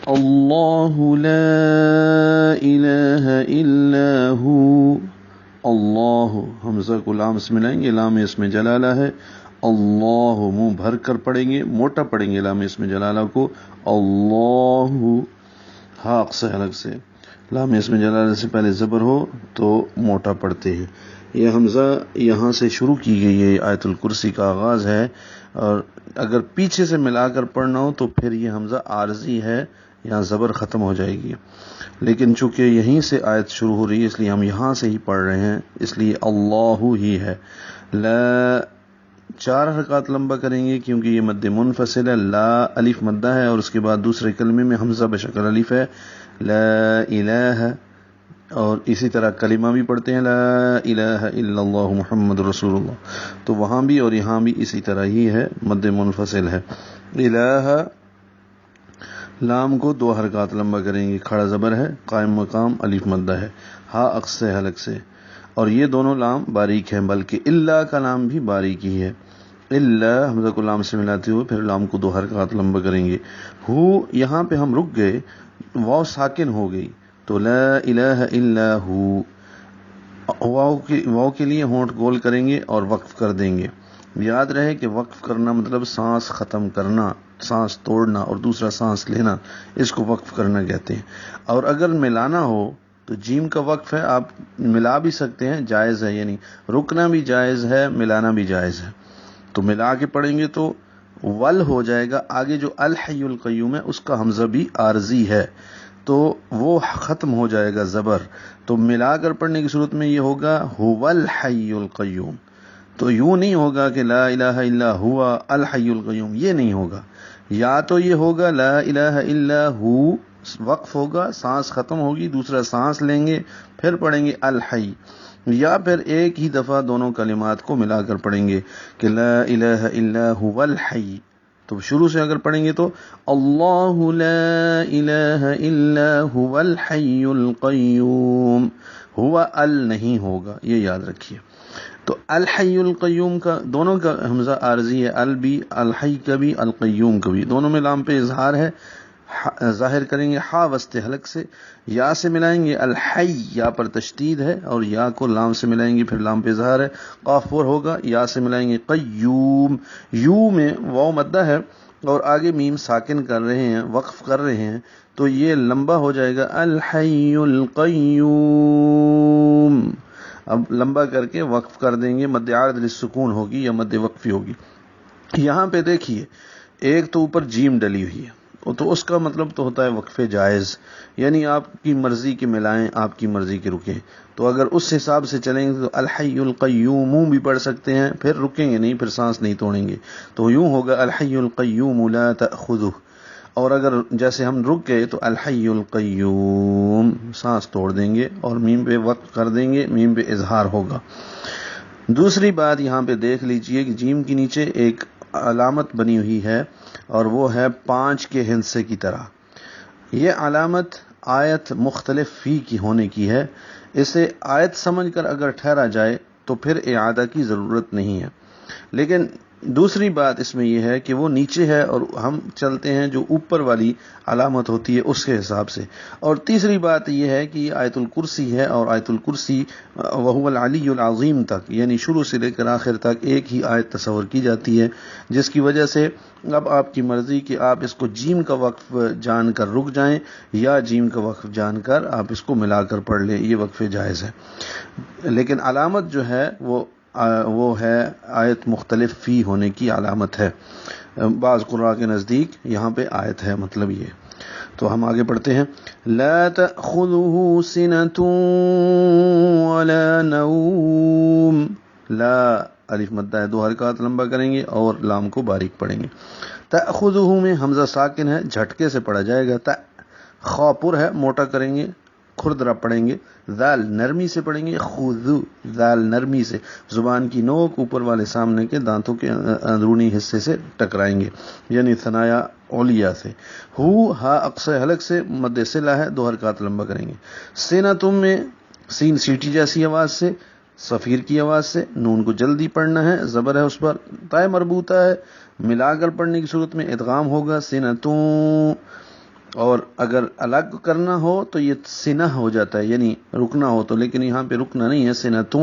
اللہ لا الہ الا ہو. اللہ حمزہ کو لام سے ملائیں گے، لام اسم جلالہ ہے. اللہ منہ بھر کر پڑھیں گے، موٹا پڑھیں گے لام اسم جلالہ کو. اللہ حق سے الگ سے، لام اسم جلالہ سے پہلے زبر ہو تو موٹا پڑھتے ہیں. یہ حمزہ یہاں سے شروع کی گئی ہے، آیت الکرسی کا آغاز ہے، اور اگر پیچھے سے ملا کر پڑھنا ہو تو پھر یہ حمزہ عارضی ہے، یہاں زبر ختم ہو جائے گی. لیکن چونکہ یہیں سے آیت شروع ہو رہی ہے اس لیے ہم یہاں سے ہی پڑھ رہے ہیں، اس لیے اللہ ہی ہے. لا 4 حرکات لمبا کریں گے کیونکہ یہ مد منفصل ہے. لا الف مدہ ہے اور اس کے بعد دوسرے کلمے میں حمزہ بشکل الف ہے. لا الہ، اور اسی طرح کلمہ بھی پڑھتے ہیں لا الہ الا اللہ محمد رسول اللہ، تو وہاں بھی اور یہاں بھی اسی طرح ہی ہے، مد منفصل ہے. الہ لام کو 2 حرکات لمبا کریں گے، کھڑا زبر ہے، قائم مقام الف مدہ ہے، ہا عکس سے حلق سے، اور یہ دونوں لام باریک ہیں، بلکہ اللہ کا لام بھی باریک ہی ہے. اللہ حمزہ کو لام سے ملاتے ہوئے پھر لام کو 2 حرکات لمبا کریں گے. ہو یہاں پہ ہم رک گئے، واو ساکن ہو گئی تو لا الہ الا ہو. واو کے لیے ہونٹ گول کریں گے اور وقف کر دیں گے. یاد رہے کہ وقف کرنا مطلب سانس ختم کرنا، سانس توڑنا اور دوسرا سانس لینا، اس کو وقف کرنا کہتے ہیں. اور اگر ملانا ہو تو جیم کا وقف ہے، آپ ملا بھی سکتے ہیں، جائز ہے، یعنی رکنا بھی جائز ہے، ملانا بھی جائز ہے. تو ملا کے پڑھیں گے تو ول ہو جائے گا. آگے جو الحی القیوم ہے اس کا حمزہ بھی عارضی ہے تو وہ ختم ہو جائے گا زبر. تو ملا کر پڑھنے کی صورت میں یہ ہوگا هو الحی القیوم. تو یوں نہیں ہوگا کہ لا الہ الا ہوا الحی القیوم، یہ نہیں ہوگا. یا تو یہ ہوگا لا الہ الا ہو، وقف ہوگا، سانس ختم ہوگی، دوسرا سانس لیں گے، پھر پڑھیں گے الحی، یا پھر ایک ہی دفعہ دونوں کلمات کو ملا کر پڑھیں گے کہ لا الہ الا هو الحی. تو شروع سے اگر پڑھیں گے تو اللہ لا الہ الا هو الحی القیوم، ہوا ال نہیں ہوگا، یہ یاد رکھیے. تو الحی القیوم کا دونوں کا حمزہ عارضی ہے، ال بھی، الحی کا بھی، القیوم کا بھی، دونوں میں لام پہ اظہار ہے. ظاہر کریں گے ہا وسط حلق سے، یا سے ملائیں گے الحی، یا پر تشدید ہے اور یا کو لام سے ملائیں گے، پھر لام پہ اظہار ہے، قاف پر ہوگا، یا سے ملائیں گے قیوم. یو میں واو مدہ ہے اور آگے میم ساکن کر رہے ہیں، وقف کر رہے ہیں، تو یہ لمبا ہو جائے گا الحی القیوم. اب لمبا کر کے وقف کر دیں گے، مد عارض للسکون ہوگی یا مد وقفی ہوگی. یہاں پہ دیکھیے ایک تو اوپر جیم ڈلی ہوئی ہے تو اس کا مطلب تو ہوتا ہے وقف جائز، یعنی آپ کی مرضی کے ملائیں، آپ کی مرضی کے رکیں. تو اگر اس حساب سے چلیں گے تو الحی القیوم بھی پڑھ سکتے ہیں، پھر رکیں گے نہیں، پھر سانس نہیں توڑیں گے، تو یوں ہوگا الحی القیوم لا تأخذہ. اور اگر جیسے ہم رک گئے تو الحی القیوم سانس توڑ دیں گے اور میم پہ وقف کر دیں گے، میم پہ اظہار ہوگا. دوسری بات یہاں پہ دیکھ لیجئے کہ جیم کے نیچے ایک علامت بنی ہوئی ہے اور وہ ہے 5 کے ہندسے کی طرح. یہ علامت آیت مختلف فی کی ہونے کی ہے. اسے آیت سمجھ کر اگر ٹھہرا جائے تو پھر اعادہ کی ضرورت نہیں ہے. لیکن دوسری بات اس میں یہ ہے کہ وہ نیچے ہے اور ہم چلتے ہیں جو اوپر والی علامت ہوتی ہے اس کے حساب سے. اور تیسری بات یہ ہے کہ یہ آیت الکرسی ہے اور آیت الکرسی وہو العلی العظیم تک، یعنی شروع سے لے کر آخر تک ایک ہی آیت تصور کی جاتی ہے، جس کی وجہ سے اب آپ کی مرضی کہ آپ اس کو جیم کا وقف جان کر رک جائیں یا جیم کا وقف جان کر آپ اس کو ملا کر پڑھ لیں، یہ وقف جائز ہے. لیکن علامت جو ہے وہ ہے آیت مختلف فی ہونے کی علامت ہے. بعض قراء کے نزدیک یہاں پہ آیت ہے، مطلب یہ. تو ہم آگے پڑھتے ہیں لا تأخذہ سنۃ ولا نوم. لا الف مدہ ہے، 2 حرکات لمبا کریں گے اور لام کو باریک پڑھیں گے. تأخذہ میں حمزہ ساکن ہے، جھٹکے سے پڑھا جائے گا. خا پر ہے، موٹا کریں گے، کھردرا پڑھیں گے. ذال نرمی سے پڑھیں گے، خذو ذال نرمی سے، زبان کی نوک اوپر والے سامنے کے دانتوں کے اندرونی حصے سے ٹکرائیں گے، یعنی ثنایا اولیاء سے. ہو ہا اقصى حلق سے، مد صلہ ہے، 2 حرکات لمبا کریں گے. سینتم میں سین سیٹی جیسی آواز سے، صفیر کی آواز سے، نون کو جلدی پڑھنا ہے، زبر ہے اس پر، تائے مربوطہ ہے، ملا کر پڑھنے کی صورت میں ادغام ہوگا. سینتوں اور اگر الگ کرنا ہو تو یہ سنہ ہو جاتا ہے، یعنی رکنا ہو تو، لیکن یہاں پہ رکنا نہیں ہے، سنہ تو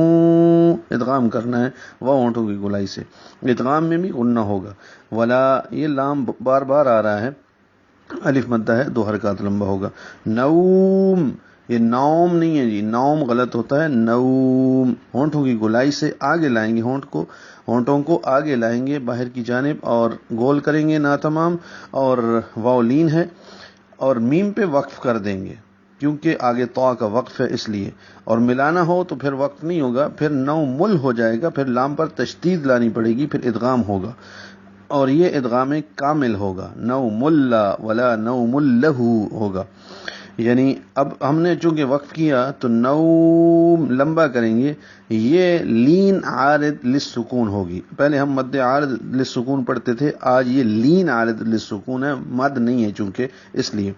ادغام کرنا ہے وہ ہونٹوں کی گولائی سے، ادغام میں بھی غنہ ہوگا۔ ولا، یہ لام بار بار آ رہا ہے، الف مدہ ہے، 2 حرکات لمبا ہوگا۔ نوم، یہ نوم نہیں ہے جی، نوم غلط ہوتا ہے، نوم، ہونٹوں کی گولائی سے آگے لائیں گے، ہونٹوں کو آگے لائیں گے باہر کی جانب اور گول کریں گے ناتمام، اور واو لین ہے، اور میم پہ وقف کر دیں گے کیونکہ آگے طا کا وقف ہے اس لیے، اور ملانا ہو تو پھر وقف نہیں ہوگا، پھر نو مل ہو جائے گا، پھر لام پر تشدید لانی پڑے گی، پھر ادغام ہوگا، اور یہ ادغام کامل ہوگا، نو ملا ولا نو ملہو ہوگا۔ یعنی اب ہم نے چونکہ وقف کیا تو نوم لمبا کریں گے، یہ لین عارض للسکون ہوگی، پہلے ہم مد عارض للسکون پڑھتے تھے، آج یہ لین عارض للسکون ہے، مد نہیں ہے چونکہ، اس لیے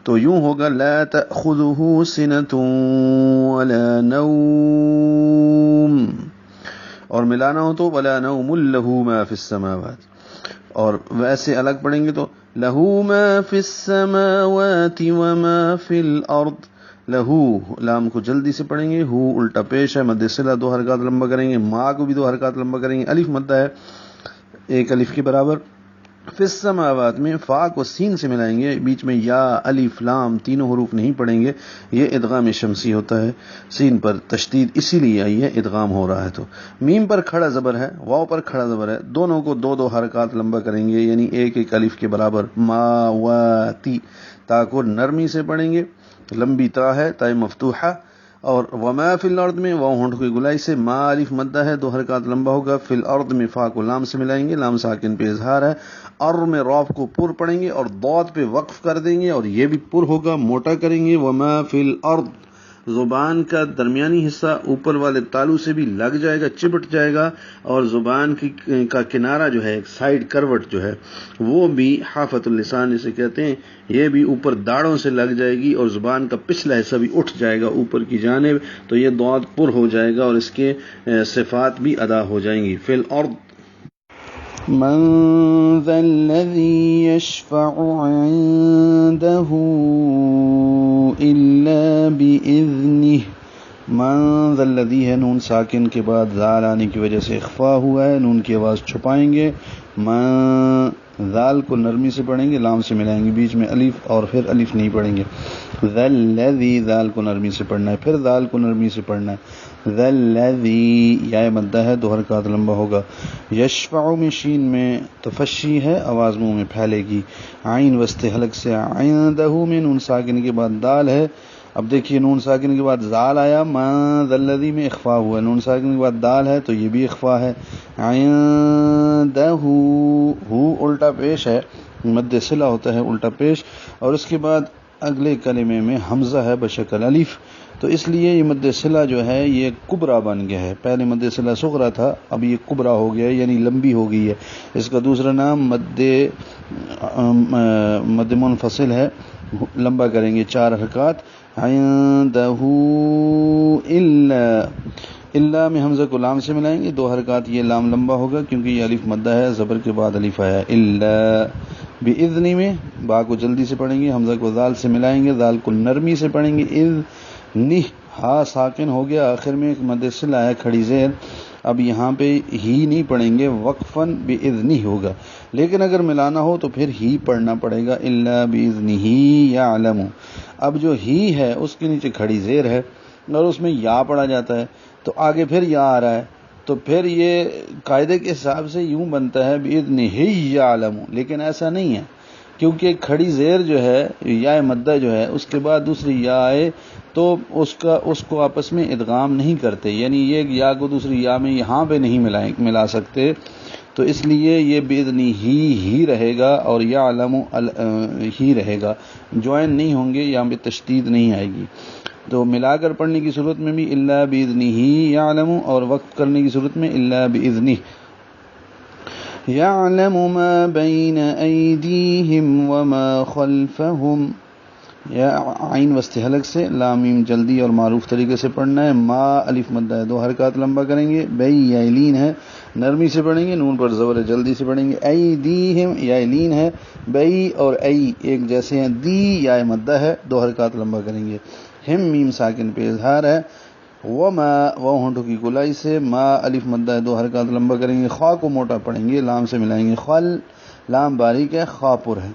تو یوں ہوگا لا تأخذہ سنۃ ولا نوم، اور ملانا ہو تو ولا نوم لہ ما فی السماوات، اور ویسے الگ پڑھیں گے تو لہو ما فی السماوات وما فی الارض، لہو لام کو جلدی سے پڑھیں گے، ہو الٹا پیش ہے، مد صلہ 2 حرکات لمبا کریں گے، ما کو بھی 2 حرکات لمبا کریں گے، الف مدہ ہے 1 الف کے برابر، فی السماوات میں فا کو سین سے ملائیں گے، بیچ میں یا الف لام تینوں حروف نہیں پڑھیں گے، یہ ادغام شمسی ہوتا ہے، سین پر تشدید اسی لیے آئی ہے، ادغام ہو رہا ہے، تو میم پر کھڑا زبر ہے، واو پر کھڑا زبر ہے، دونوں کو 2 حرکات لمبا کریں گے، یعنی 1 الف کے برابر، ما و تی، تا کو نرمی سے پڑھیں گے، لمبی تا ہے، تا مفتوحہ، اور وما فی الارض میں واو ہونٹ کی گلائی سے، ما الف مدہ ہے 2 حرکات لمبا ہوگا، فی الارض میں فا کو لام سے ملائیں گے، لام ساکن پہ اظہار ہے، اور میں روف کو پر پڑھیں گے اور ضاد پہ وقف کر دیں گے، اور یہ بھی پر ہوگا، موٹا کریں گے، وما فی الارض، زبان کا درمیانی حصہ اوپر والے تالو سے بھی لگ جائے گا، چپٹ جائے گا، اور زبان کا کنارہ جو ہے، سائیڈ کروٹ جو ہے، وہ بھی حافۃ اللسان جسے کہتے ہیں، یہ بھی اوپر داڑوں سے لگ جائے گی، اور زبان کا پچھلا حصہ بھی اٹھ جائے گا اوپر کی جانب، تو یہ ضاد پر ہو جائے گا، اور اس کے صفات بھی ادا ہو جائیں گی۔ فی الارض، من ذا الذي يشفع عنده إلا بإذنه، من ذا الذي ہے، نون ساکن کے بعد ذال آنے کی وجہ سے اخفا ہوا ہے، نون کی آواز چھپائیں گے، من، ذال کو نرمی سے پڑھیں گے، لام سے ملائیں گے، بیچ میں الف اور پھر الف نہیں پڑھیں گے، ذا الذی، ذال کو نرمی سے پڑھنا ہے، پھر ذال کو نرمی سے پڑھنا ہے، ذا الذی، یا مدہ ہے 2 حرکات لمبا ہوگا، یشفع میں شین میں تفشی ہے، آواز منہ میں پھیلے گی، عین وسط حلق سے، عندہ میں نون ساکن کے بعد دال ہے، اب دیکھیے نون ساکن کے بعد زال آیا، ما ذا الذی میں اخفا ہوا ہے، نون ساکن کے بعد دال ہے تو یہ بھی اخفا ہے، عندہ، ہو الٹا پیش ہے، مد صلہ ہوتا ہے الٹا پیش، اور اس کے بعد اگلے کلمے میں حمزہ ہے بشکل الف، تو اس لیے یہ مد صلہ جو ہے یہ کبرا بن گیا ہے، پہلے مد صلہ صغرا تھا، اب یہ کبرا ہو گیا ہے، یعنی لمبی ہو گئی ہے، اس کا دوسرا نام مد منفصل ہے، لمبا کریں گے 4 حرکات، عندہ الا میں حمزہ کو لام سے ملائیں گے، 2 حرکات، یہ لام لمبا ہوگا کیونکہ یہ الف مدہ ہے، زبر کے بعد الف آیا، الا باذن میں با کو جلدی سے پڑھیں گے، حمزہ کو ذال سے ملائیں گے، ذال کو نرمی سے پڑھیں گے، اذ، ہا ساکن ہو گیا، آخر میں ایک مد صلہ آیا کھڑی زیر، اب یہاں پہ ہی نہیں پڑھیں گے، وقفاً باذنہ ہوگا، لیکن اگر ملانا ہو تو پھر ہی پڑھنا پڑے گا، الا باذنہ یعلم، اب جو ہی ہے اس کے نیچے کھڑی زیر ہے اور اس میں یا پڑھا جاتا ہے تو آگے پھر یا آ رہا ہے، تو پھر یہ قاعدے کے حساب سے یوں بنتا ہے باذنہ یعلم، لیکن ایسا نہیں ہے کیونکہ کھڑی زیر جو ہے یا مدہ جو ہے اس کے بعد دوسری یا آئے تو اس کو آپس میں ادغام نہیں کرتے، یعنی یہ یا کو دوسری یا میں یہاں پہ نہیں ملا سکتے، تو اس لیے یہ باذنہ ہی رہے گا اور یعلم ہی رہے گا، جوائن نہیں ہوں گے، یہاں پہ تشدید نہیں آئے گی، تو ملا کر پڑھنے کی صورت میں بھی الا باذنہ یعلم، اور وقف کرنے کی صورت میں الا باذنہ، یعلم ما بین ایدیہم وما خلفہم، یا عین وسط حلق سے، لام میم جلدی اور معروف طریقے سے پڑھنا ہے، ما الف مدہ ہے 2 حرکات لمبا کریں گے، بئی یا لین ہے نرمی سے پڑھیں گے، نون پر زبر ہے جلدی سے پڑھیں گے، ایدیہم یا لین ہے، بئی اور ای ایک جیسے ہیں، دی یا مدہ ہے 2 حرکات لمبا کریں گے، ہم میم ساکن پہ اظہار ہے، وما وہ ہونٹوں کی گولائی سے، ما الف مدہ ہے 2 حرکات لمبا کریں گے، خواہ کو موٹا پڑھیں گے، لام سے ملائیں گے، خل لام باریک ہے، خواہ پر ہے،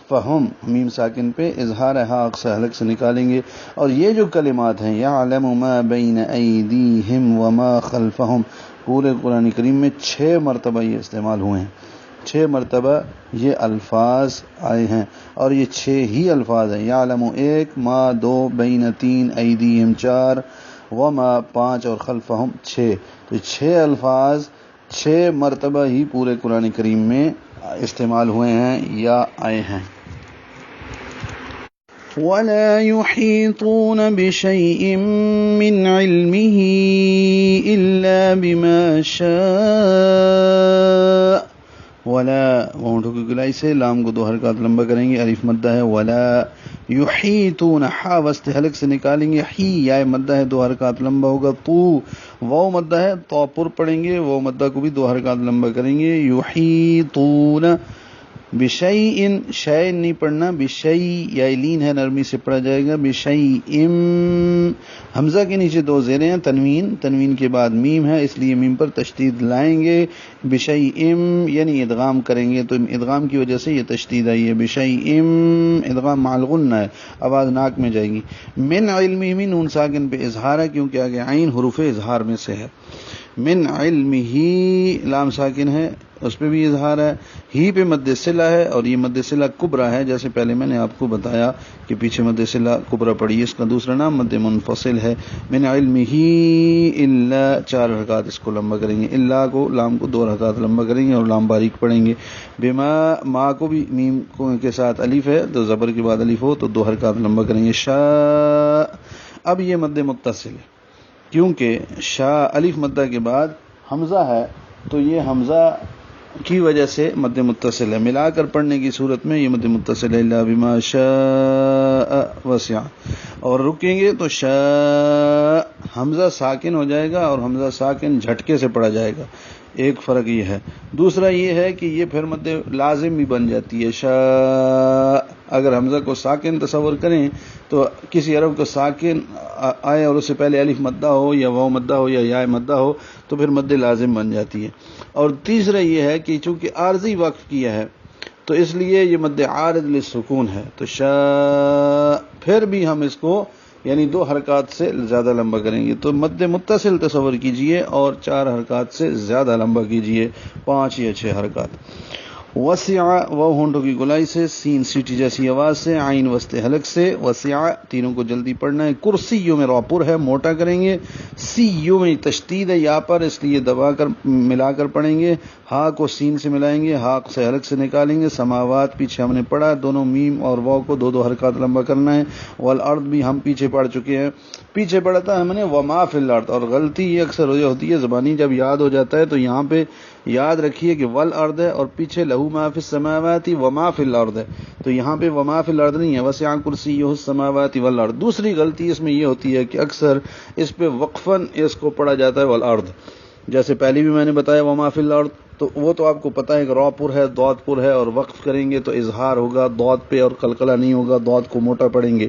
فہم میم ساکن پہ اظہار ہے، ہاں اقصى حلق سے نکالیں گے۔ اور یہ جو کلمات ہیں یعلم ما بین ایدیہم وما خلفہم، پورے قرآن کریم میں 6 مرتبہ یہ استعمال ہوئے ہیں، 6 مرتبہ یہ الفاظ آئے ہیں، اور یہ 6 ہی الفاظ ہیں، یعلم 1، ما 2، بین 3، ایدیہم 4، وما 5 اور خلفہم 6، تو 6 الفاظ 6 مرتبہ ہی پورے قرآن کریم میں استعمال ہوئے ہیں یا آئے ہیں۔ وَلَا يُحِيطُونَ بِشَيْءٍ مِّنْ عِلْمِهِ إِلَّا بِمَا شَاءَ، ولا ہونٹوں کی گلائی سے، لام کو 2 حرکات لمبا کریں گے، الف مدہ ہے، ولا یحیطون، ہا وسط حلق سے نکالیں گے، ہی یا مدہ ہے 2 حرکات لمبا ہوگا، تو واو مدہ ہے، تو پر پڑھیں گے، وہ مدہ کو بھی 2 حرکات لمبا کریں گے، یحیطون بشیء، شیء نہیں پڑھنا، بشیء یا لین ہے نرمی سے پڑھا جائے گا، بشیء، حمزہ کے نیچے 2 زیریں ہیں، تنوین کے بعد میم ہے، اس لیے میم پر تشدید لائیں گے، بشیء یعنی ادغام کریں گے، تو ادغام کی وجہ سے یہ تشدید آئی ہے، بشیء ادغام مع الغنہ ہے، آواز ناک میں جائے گی، من علمہ میں نون ساکن پہ اظہار ہے کیونکہ آگے عین حروف اظہار میں سے ہے، من علمہ لام ساکن ہے اس پہ بھی اظہار ہے، ہی پہ مد صلہ ہے، اور یہ مد صلہ کبرا ہے، جیسے پہلے میں نے آپ کو بتایا کہ پیچھے مد صلہ کبرا پڑی، اس کا دوسرا نام مد منفصل ہے، من علمہ الا 4 حرکات اس کو لمبا کریں گے، الا کو لام کو 2 حرکات لمبا کریں گے اور لام باریک پڑھیں گے، بما ما کو بھی میم کے ساتھ الف ہے تو زبر کے بعد الف ہو تو 2 حرکات لمبا کریں گے، شاء، اب یہ مد متصل ہے کیونکہ شاء الف مدہ کے بعد حمزہ ہے، تو یہ حمزہ کی وجہ سے مد متصل ہے، ملا کر پڑھنے کی صورت میں یہ مد متصل ہے، الا بما شاء وسع، اور رکیں گے تو شاء حمزہ ساکن ہو جائے گا، اور حمزہ ساکن جھٹکے سے پڑھا جائے گا، ایک فرق یہ ہے، دوسرا یہ ہے کہ یہ پھر مد لازم بھی بن جاتی ہے، شاء، اگر حمزہ کو ساکن تصور کریں تو کسی حرف کو ساکن آئے اور اس سے پہلے الف مدہ ہو یا واو مدہ ہو یا یا مدہ ہو تو پھر مد لازم بن جاتی ہے، اور تیسرا یہ ہے کہ چونکہ عارضی وقف کیا ہے تو اس لیے یہ مد عارض للسکون ہے، تو شاء پھر بھی ہم اس کو یعنی 2 حرکات سے زیادہ لمبا کریں گے، تو مد متصل تصور کیجئے اور 4 حرکات سے زیادہ لمبا کیجئے، 5 یا 6 حرکات، وسع وہ ہونٹوں کی گلائی سے، سین سیٹی جیسی آواز سے، عین وسط حلق سے، وسع تینوں کو جلدی پڑھنا ہے، کرسیوں میں راپر ہے موٹا کریں گے، سیوں میں تشدید ہے یا پر اس لیے دبا کر ملا کر پڑھیں گے، ہا کو سین سے ملائیں گے، ہا سے حلق سے نکالیں گے، سماوات پیچھے ہم نے پڑھا، دونوں میم اور واو کو 2 حرکات لمبا کرنا ہے، والارض بھی ہم پیچھے پڑھ چکے ہیں، پیچھے پڑھا تھا ہم نے وما فی الارض، اور غلطی یہ اکثر ہوتی ہے زبانی جب یاد ہو جاتا ہے تو یہاں پہ یاد رکھیے کہ والارض ہے اور پیچھے لہو ما فی السماوات وما فی الارض ہے، تو یہاں پہ وما فی الارض نہیں ہے، وسع کرسیہ السماوات والارض۔ دوسری غلطی اس میں یہ ہوتی ہے کہ اکثر اس پہ وقفاً اس کو پڑھا جاتا ہے والارض، جیسے پہلے بھی میں نے بتایا وما فی الارض، تو وہ تو آپ کو پتہ ہے کہ را پر ہے، ضاد پر ہے، اور وقف کریں گے تو اظہار ہوگا ضاد پہ اور قلقلہ نہیں ہوگا، ضاد کو موٹا پڑھیں گے،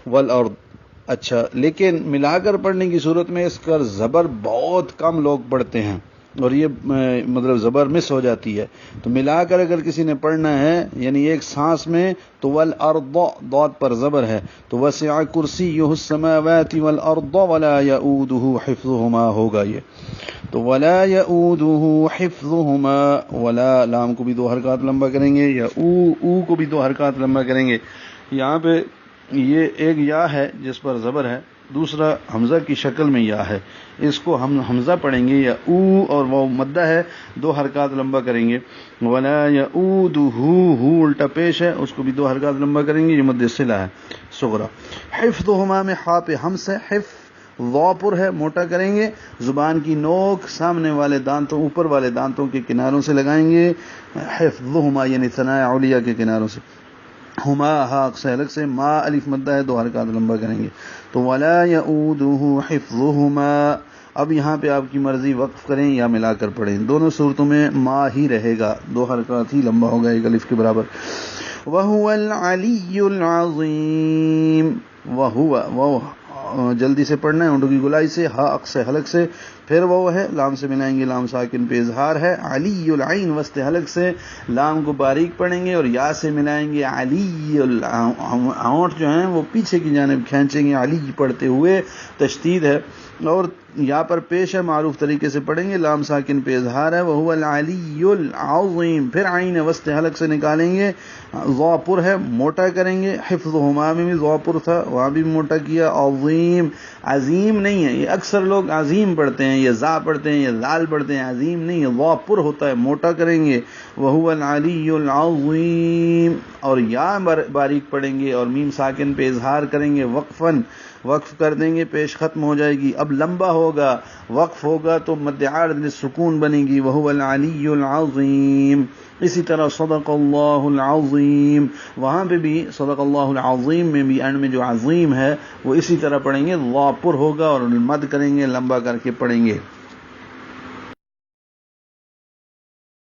والارض۔ اچھا، لیکن ملا کر پڑھنے کی صورت میں اس کا زبر بہت کم لوگ پڑھتے ہیں اور یہ مطلب زبر مس ہو جاتی ہے، تو ملا کر اگر کسی نے پڑھنا ہے یعنی ایک سانس میں تو والارض ضاد پر زبر ہے تو وسع کرسیہ السماوات والارض ولا یؤودہ حفظہما ہوگا، یہ تو ولا یؤودہ حفظہما، ولا لام کو بھی 2 حرکات لمبا کریں گے، یا او کو بھی 2 حرکات لمبا کریں گے، یہاں پہ یہ ایک یا ہے جس پر زبر ہے، دوسرا حمزہ کی شکل میں یا ہے، اس کو ہم حمزہ پڑھیں گے یا او، اور وہ مدہ ہے 2 حرکات لمبا کریں گے، ولا یؤودہ ہو الٹا پیش ہے اس کو بھی 2 حرکات لمبا کریں گے، یہ مد صلہ ہے صغرا، حفظہما میں ہا پہ ہمس ہے، حفظ وا پر ہے موٹا کریں گے، زبان کی نوک سامنے والے دانتوں اوپر والے دانتوں کے کناروں سے لگائیں گے، حفظہما یعنی ثناء علیہ کے کناروں سے، ہما ہا اقصى حلق سے، ما الف مدہ ہے، 2 حرکات لمبا کریں گے تو ولا يؤوده حفظهما. اب یہاں پہ آپ کی مرضی وقف کریں یا ملا کر پڑھیں، دونوں صورتوں میں ما ہی رہے گا، 2 حرکات ہی لمبا ہوگا ایک الف کے برابر. وهو العلی العظیم، وهو جلدی سے پڑھنا ہے، اونٹوں کی گلائی سے، ہا اقصى حلق سے، پھر وہ ہے، لام سے ملائیں گے، لام ساکن پہ اظہار ہے، علی العین وسط حلق سے، لام کو باریک پڑھیں گے اور یا سے ملائیں گے، علی ہونٹ جو ہیں وہ پیچھے کی جانب کھینچیں گے، علی پڑھتے ہوئے، تشدید ہے، اور یا پر پیش ہے، معروف طریقے سے پڑھیں گے، لام ساکن پہ اظہار ہے، وہو العلی العظیم، پھر عین وسط حلق سے نکالیں گے، ضا پر ہے، موٹا کریں گے، حفظہما میں بھی ضا پر تھا، وہاں بھی موٹا کیا، عظیم، عظیم نہیں ہے، یہ اکثر لوگ عظیم پڑھتے ہیں، یا زا پڑھتے ہیں، یا زال پڑھتے ہیں، عظیم نہیں ہے، ضا پر ہوتا ہے، موٹا کریں گے، وہو العلی العظیم، اور یا باریک پڑھیں گے اور میم ساکن پہ اظہار کریں گے، وقفاً، وقف کر دیں گے، پیش ختم ہو جائے گی، اب لمبا ہوگا، وقف ہوگا تو مد عارض للسکون بنے گی، وہو العلی العظیم. اسی طرح صدق اللہ العظیم، وہاں پہ بھی صدق اللہ العظیم میں بھی اینڈ میں جو عظیم ہے وہ اسی طرح پڑھیں گے، ضا پر ہوگا اور مد کریں گے، لمبا کر کے پڑھیں گے.